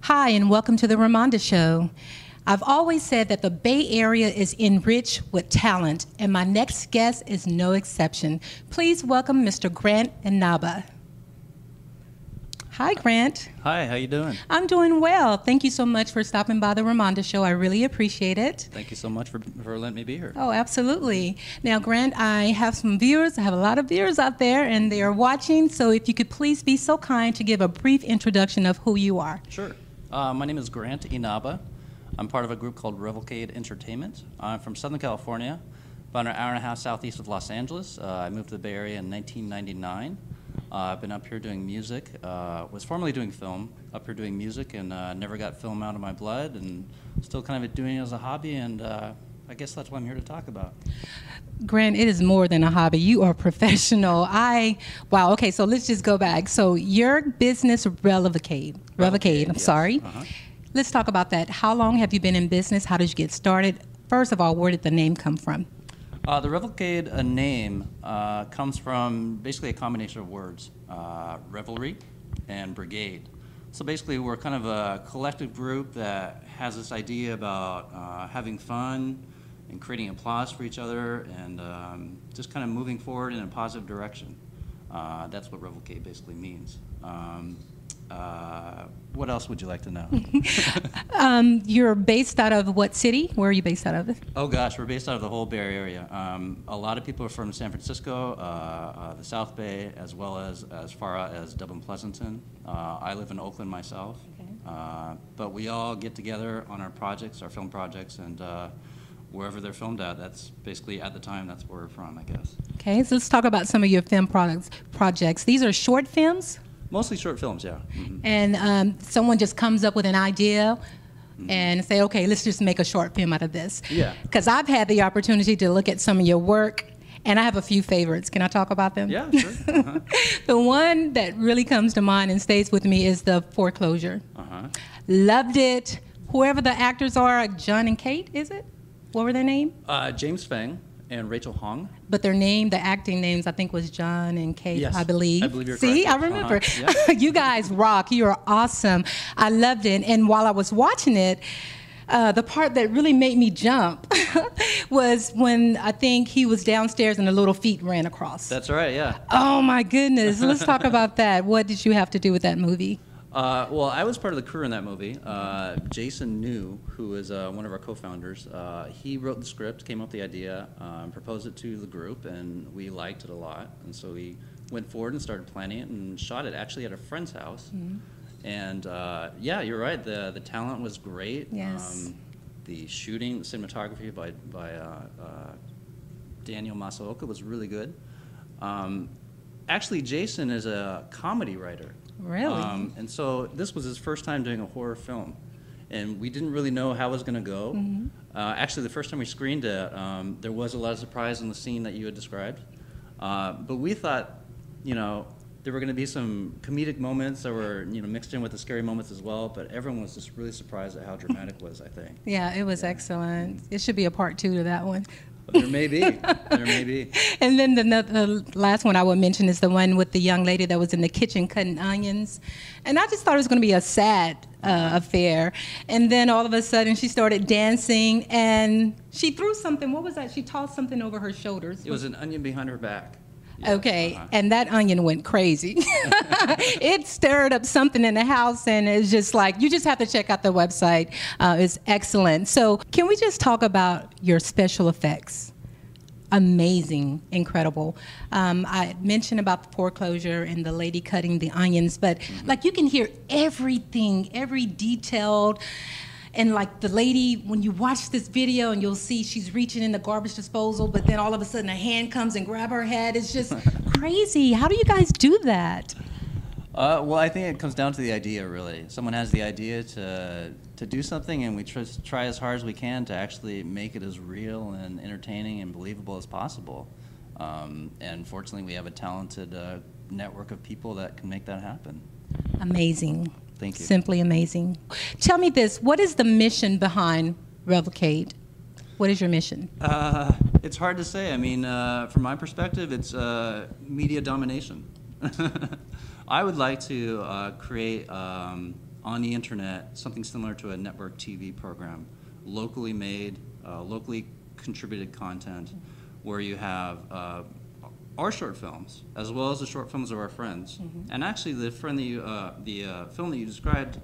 Hi, and welcome to the Ramonda Show. I've always said that the Bay Area is enriched with talent, and my next guest is no exception. Please welcome Mr. Grant Inaba. Hi, Grant. Hi, how you doing? I'm doing well. Thank you so much for stopping by the Ramonda Show. I really appreciate it. Thank you so much for letting me be here. Oh, absolutely. Now, Grant, I have some viewers. I have a lot of viewers out there, and they are watching. So if you could please be so kind to give a brief introduction of who you are. Sure. My name is Grant Inaba. I'm part of a group called Revelcade Entertainment. I'm from Southern California, about an hour and a half southeast of Los Angeles. I moved to the Bay Area in 1999. I've been up here doing music, was formerly doing film, up here doing music, and never got film out of my blood, and still kind of doing it as a hobby, and I guess that's what I'm here to talk about. Grant, it is more than a hobby. You are professional. Wow, okay, so let's just go back. So your business, Revelcade, I'm yes. sorry. Let's talk about that. How long have you been in business? How did you get started? First of all, where did the name come from? The Revelcade name comes from basically a combination of words, revelry and brigade. So basically we're kind of a collective group that has this idea about having fun and creating applause for each other and just kind of moving forward in a positive direction. That's what Revelcade basically means. What else would you like to know? You're based out of what city? Where are you based out of? Oh gosh, we're based out of the whole Bay Area. A lot of people are from San Francisco, the South Bay, as well as far out as Dublin Pleasanton. I live in Oakland myself. Okay. But we all get together on our projects, our film projects, and wherever they're filmed at, that's basically at the time, that's where we're from, I guess. Okay, so let's talk about some of your film projects. These are short films? Mostly short films, yeah. Mm-hmm. And someone just comes up with an idea and say, okay, let's just make a short film out of this. Yeah. Because I've had the opportunity to look at some of your work, and I have a few favorites. Can I talk about them? Yeah, sure. The one that really comes to mind and stays with me is The Foreclosure. Loved it. Whoever the actors are, John and Kate, is it? What were their names? James Feng and Rachel Hong. But their name, the acting names, I think was John and Kate, yes, I believe. I believe you're See, correct. I remember. Yeah. You guys rock. You are awesome. I loved it. And while I was watching it, the part that really made me jump was when I think he was downstairs and the little feet ran across. That's right, yeah. Oh, my goodness. Let's talk about that. What did you have to do with that movie? Well, I was part of the crew in that movie. Jason New, who is one of our co-founders, he wrote the script, came up with the idea, proposed it to the group, and we liked it a lot. And so we went forward and started planning it and shot it actually at a friend's house. And yeah, you're right, the talent was great. Yes. The shooting, the cinematography by Daniel Masaoka was really good. Actually, Jason is a comedy writer. Really? And so this was his first time doing a horror film. And we didn't really know how it was going to go. Actually, the first time we screened it, there was a lot of surprise in the scene that you had described. But we thought, you know, there were going to be some comedic moments that were, you know, mixed in with the scary moments as well. But everyone was just really surprised at how dramatic it was, I think. Yeah, it was excellent. It should be a part 2 to that one. There may be. There may be. And then the last one I would mention is the one with the young lady that was in the kitchen cutting onions. And I just thought it was going to be a sad affair. And then all of a sudden she started dancing and she threw something. What was that? She tossed something over her shoulders. It was an onion behind her back. Yeah. Okay, and that onion went crazy. It stirred up something in the house, and it's just like, you just have to check out the website. It's excellent. So can we just talk about your special effects? Amazing, incredible. I mentioned about the foreclosure and the lady cutting the onions, but like you can hear everything, every detailed. And like the lady, when you watch this video and you'll see she's reaching in the garbage disposal, but then all of a sudden a hand comes and grab her head. It's just crazy. How do you guys do that? Well, I think it comes down to the idea, really. Someone has the idea to do something, and we try as hard as we can to actually make it as real and entertaining and believable as possible. And fortunately, we have a talented network of people that can make that happen. Amazing. Thank you. Simply amazing. Tell me this, what is the mission behind Revelcade? What is your mission? It's hard to say. I mean, from my perspective, it's media domination. I would like to create on the internet, something similar to a network TV program, locally made, locally contributed content, where you have our short films as well as the short films of our friends. And actually, the film that you described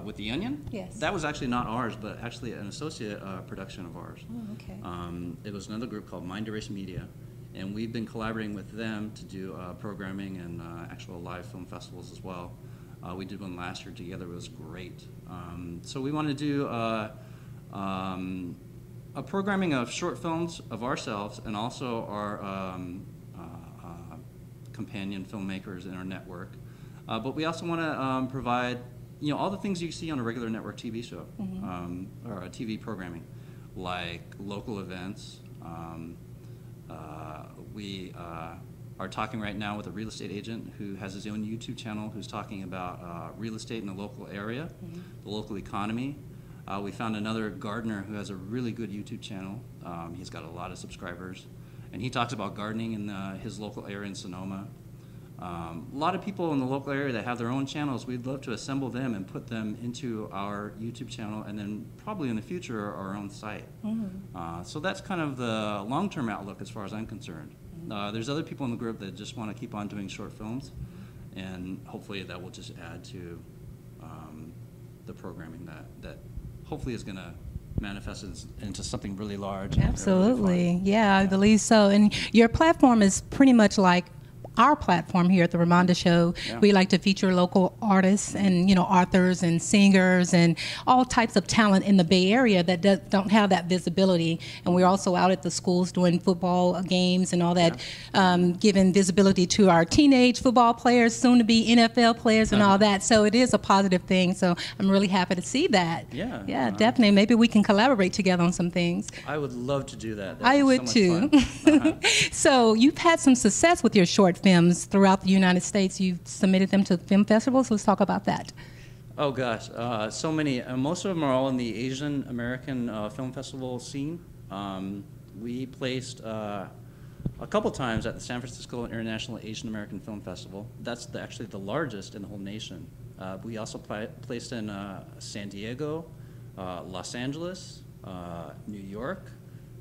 with the Onion, yes, that was actually not ours, but actually an associate production of ours. Oh, okay. It was another group called Mind Erase Media, and we've been collaborating with them to do programming and actual live film festivals as well. We did one last year together. It was great. So we want to do a programming of short films of ourselves and also our companion filmmakers in our network. But we also want to provide, all the things you see on a regular network TV show or a TV programming, like local events. We are talking right now with a real estate agent who has his own YouTube channel who's talking about real estate in the local area, the local economy. We found another gardener who has a really good YouTube channel. He's got a lot of subscribers, and he talks about gardening in his local area in Sonoma. A lot of people in the local area that have their own channels, we'd love to assemble them and put them into our YouTube channel, and then probably in the future our own site. So that's kind of the long-term outlook as far as I'm concerned. There's other people in the group that just want to keep on doing short films, and hopefully that will just add to the programming that hopefully is going to manifest into something really large. Absolutely. Really yeah, I believe so. And your platform is pretty much like our platform here at the Ramonda Show. Yeah. We like to feature local artists and authors and singers and all types of talent in the Bay Area that don't have that visibility. And we're also out at the schools doing football games and all that, giving visibility to our teenage football players, soon to be NFL players and all that. So it is a positive thing. So I'm really happy to see that. Yeah. Definitely. Maybe we can collaborate together on some things. I would love to do that. I would too. So you've had some success with your short films throughout the United States. You've submitted them to film festivals. Let's talk about that. Oh gosh, so many. Most of them are all in the Asian American film festival scene. We placed a couple times at the San Francisco International Asian American Film Festival. That's actually the largest in the whole nation. We also placed in San Diego, Los Angeles, New York,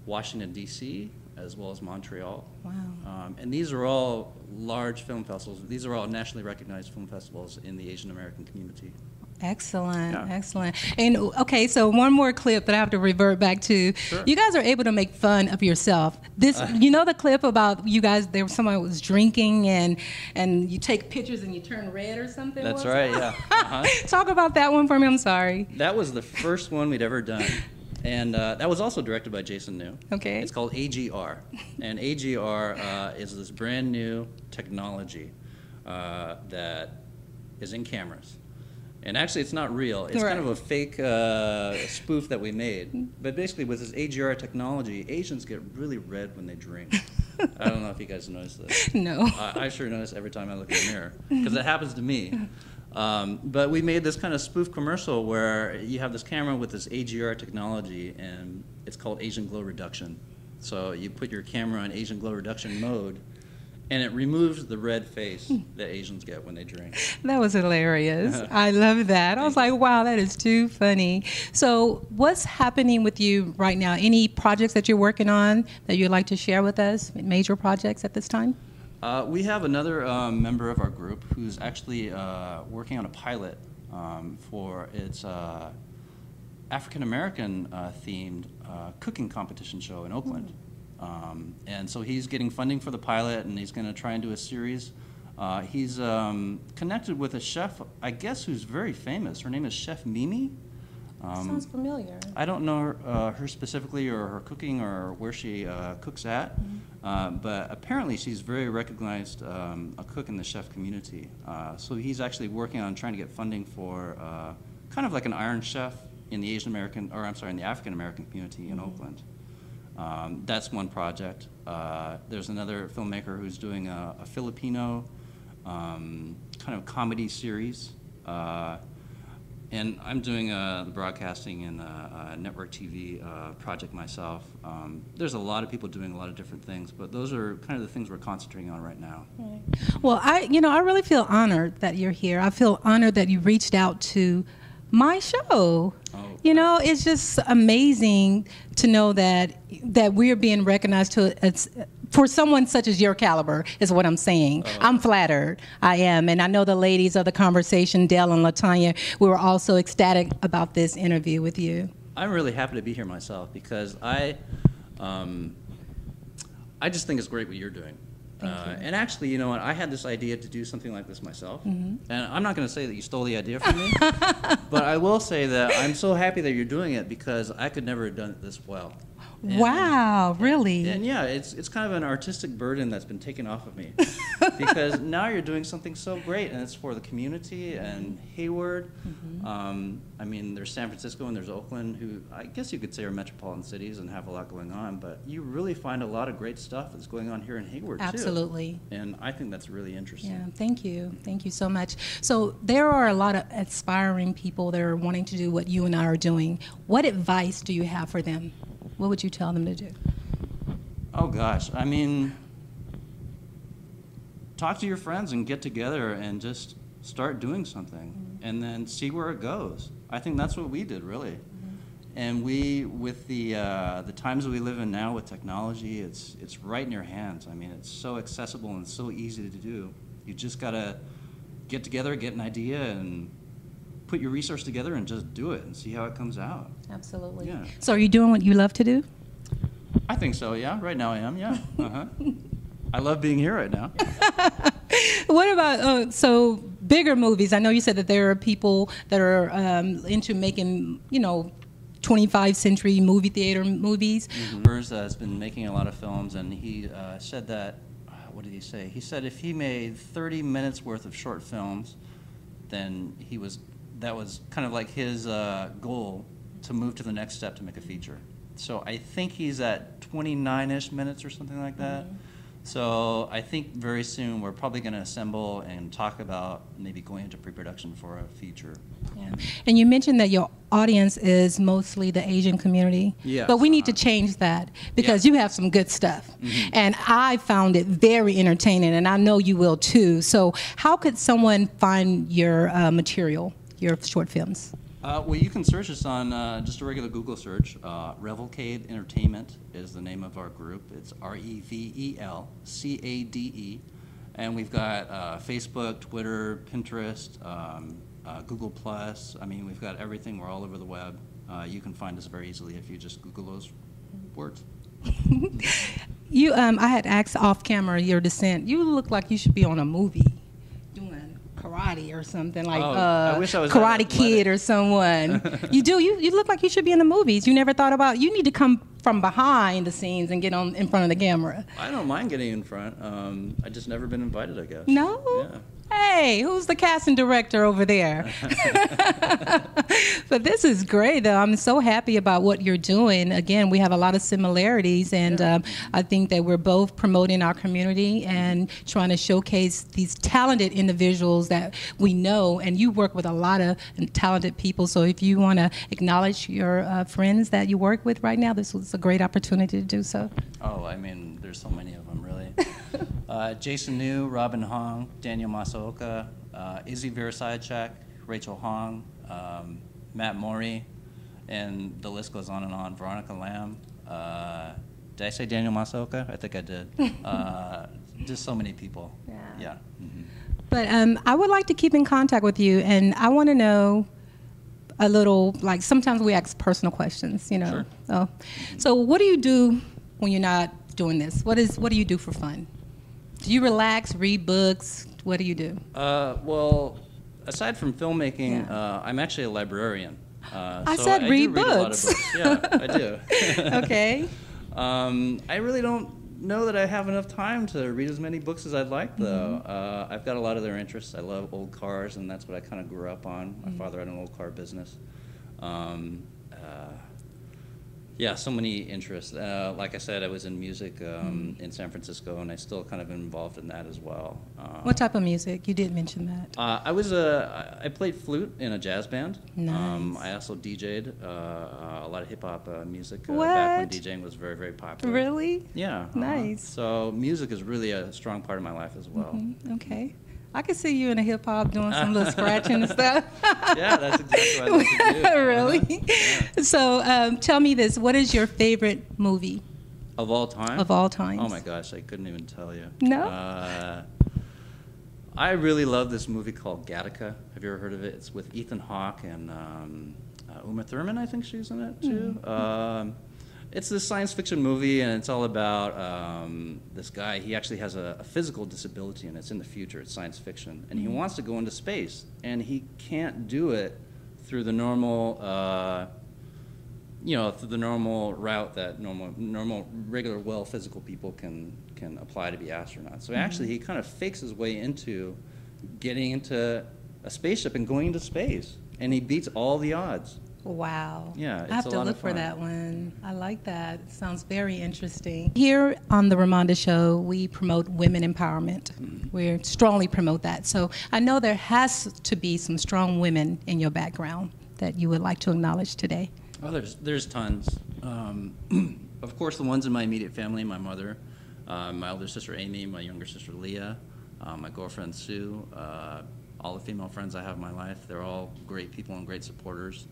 Washington, D.C., as well as Montreal. Wow. And these are all large film festivals. These are all nationally recognized film festivals in the Asian American community. Excellent, Yeah. excellent. And okay, so one more clip that I have to revert back to. Sure. You guys are able to make fun of yourself. This, the clip about you guys, there was someone who was drinking and you take pictures and you turn red or something? That's was right, it? yeah. Talk about that one for me, I'm sorry. That was the first one we'd ever done. And that was also directed by Jason New. Okay. It's called AGR. And AGR is this brand new technology that is in cameras. And actually, it's not real. It's kind of a fake spoof that we made. But basically, with this AGR technology, Asians get really red when they drink. I don't know if you guys notice this. No. I sure notice every time I look in the mirror, because that happens to me. But we made this kind of spoof commercial where you have this camera with this AGR technology, and it's called Asian Glow Reduction. So you put your camera on Asian Glow Reduction mode, and it removes the red face that Asians get when they drink. That was hilarious. I love that. I was like, wow, that is too funny. So what's happening with you right now? Any projects that you're working on that you'd like to share with us? Major projects at this time? We have another member of our group who's actually working on a pilot for its African-American themed cooking competition show in Oakland. And so he's getting funding for the pilot, and he's going to try and do a series. He's connected with a chef, I guess, who's very famous. Her name is Chef Mimi. Sounds familiar. I don't know her specifically or her cooking or where she cooks at, but apparently she's very recognized a cook in the chef community. So he's actually working on trying to get funding for kind of like an Iron Chef in the in the African American community in Oakland. That's one project. There's another filmmaker who's doing a Filipino kind of comedy series. And I'm doing the broadcasting and network TV project myself. There's a lot of people doing a lot of different things, but those are kind of the things we're concentrating on right now. Right. Well, I really feel honored that you're here. I feel honored that you reached out to my show. Oh, It's just amazing to know that we're being recognized for someone such as your caliber, is what I'm saying. I'm flattered. I am. And I know the ladies of the conversation, Dell and LaTanya, we were also ecstatic about this interview with you. I'm really happy to be here myself because I just think it's great what you're doing. And actually, you know what, I had this idea to do something like this myself. And I'm not going to say that you stole the idea from me, but I will say that I'm so happy that you're doing it because I could never have done it this well. Wow, really? And yeah, it's kind of an artistic burden that's been taken off of me because now you're doing something so great, and it's for the community and Hayward. I mean, there's San Francisco and there's Oakland, who I guess you could say are metropolitan cities and have a lot going on, but you really find a lot of great stuff that's going on here in Hayward, Absolutely. too. And I think that's really interesting. Yeah, thank you. Thank you so much. So there are a lot of aspiring people that are wanting to do what you and I are doing. What advice do you have for them? What would you tell them to do? Oh, gosh. I mean, talk to your friends and get together and just start doing something and then see where it goes. I think that's what we did, really. And we, with the times that we live in now with technology, it's right in your hands. I mean, it's so accessible and so easy to do. You just got to get together, get an idea, and put your resource together and just do it and see how it comes out. Absolutely. Yeah. So are you doing what you love to do? I think so, yeah. Right now I am, yeah. I love being here right now. What about, so bigger movies? I know you said that there are people that are into making, 25th century movie theater movies. Has been making a lot of films, and he said that, what did he say? He said if he made 30 minutes worth of short films, then that was kind of like his goal to move to the next step to make a feature. So I think he's at 29-ish minutes or something like that. So I think very soon we're probably going to assemble and talk about maybe going into pre-production for a feature. Yeah. And you mentioned that your audience is mostly the Asian community. Yes. But we need to change that because you have some good stuff. And I found it very entertaining, and I know you will too. So how could someone find your material, your short films? Well, you can search us on just a regular Google search. Revelcade Entertainment is the name of our group. It's REVELCADE. And we've got Facebook, Twitter, Pinterest, Google+. I mean, we've got everything. We're all over the web. You can find us very easily if you just Google those words. I had asked off camera your descent. You look like you should be on a movie doing karate or something, like I wish I was Karate Kid or someone. You do. You look like you should be in the movies. You never thought about, you need to come from behind the scenes and get in front of the camera. I don't mind getting in front. I just never been invited, I guess. No? Yeah. Hey, who's the casting director over there? But this is great, though. I'm so happy about what you're doing. Again, we have a lot of similarities, and I think that we're both promoting our community and trying to showcase these talented individuals that we know, and you work with a lot of talented people. So if you want to acknowledge your friends that you work with right now, this was a great opportunity to do so. Oh, I mean, there's so many of them, really. Jason New, Robin Hong, Daniel Masaoka, Izzy Versailles, Rachel Hong, Matt Mori, and the list goes on and on. Veronica Lamb. Did I say Daniel Masaoka? I think I did. Just so many people. Yeah. But I would like to keep in contact with you, and I want to know a little, like sometimes we ask personal questions, Sure. So what do you do when you're not doing this? What do you do for fun? Do you relax, read books? What do you do? Well, aside from filmmaking, I'm actually a librarian. I said read books. A lot of books. Yeah, I do. Okay. I really don't know that I have enough time to read as many books as I'd like, though. I've got a lot of their interests. I love old cars, and that's what I kind of grew up on. My father had an old car business. Yeah, so many interests. Like I said, I was in music in San Francisco, and I still kind of involved in that as well. What type of music? You did mention that. I played flute in a jazz band. Nice. I also DJ'd a lot of hip hop music What? back when DJing was very, very popular. Really? Yeah. Nice. So music is really a strong part of my life as well. Okay. I could see you in a hip hop doing some little scratching and stuff. Yeah, that's exactly what I like to do. Really? Yeah. So tell me this, what is your favorite movie? Of all time? Of all times. Oh my gosh, I couldn't even tell you. No? I really love this movie called Gattaca. Have you ever heard of it? It's with Ethan Hawke and Uma Thurman, I think she's in it too. It's this science fiction movie, and it's all about this guy. He actually has a physical disability, and it's in the future. It's science fiction, and he wants to go into space, and he can't do it through the normal, through the normal route that normal, regular, well physical people can apply to be astronauts. So actually, he kind of fakes his way into getting into a spaceship and going into space, and he beats all the odds. Wow. Yeah, it's I have a to lot look of for fun. that one. I like that. It sounds very interesting. Here on the Ramonda Show, we promote women empowerment. We strongly promote that. So I know there has to be some strong women in your background that you would like to acknowledge today. Oh, there's tons. Of course, the ones in my immediate family, my mother, my older sister Amy, my younger sister Leah, my girlfriend Sue, all the female friends I have in my life. They're all great people and great supporters.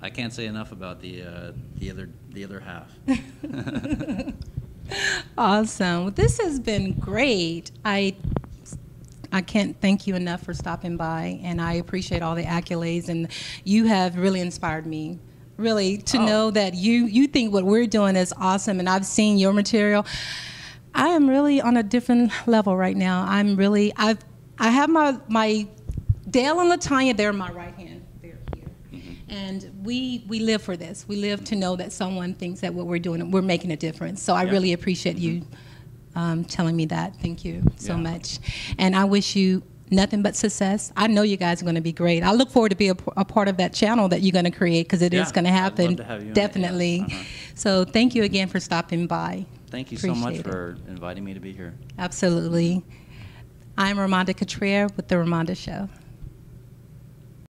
I can't say enough about the other half. Awesome. Well, this has been great. I can't thank you enough for stopping by, and I appreciate all the accolades, and you have really inspired me. Really, to know that you think what we're doing is awesome, and I've seen your material. I am really on a different level right now. I have my Dale and LaTanya, they're my right hand. They're here. And we live for this. We live to know that someone thinks that what we're doing, we're making a difference. So I really appreciate you telling me that. Thank you so much. And I wish you nothing but success. I know you guys are going to be great. I look forward to be a part of that channel that you're going to create, because it is going to happen. I'd love to have you in it, definitely. yes. So thank you again for stopping by. Thank you so much Appreciate it. for inviting me to be here. Absolutely. I'm Ramonda Cottrell with The Ramonda Show.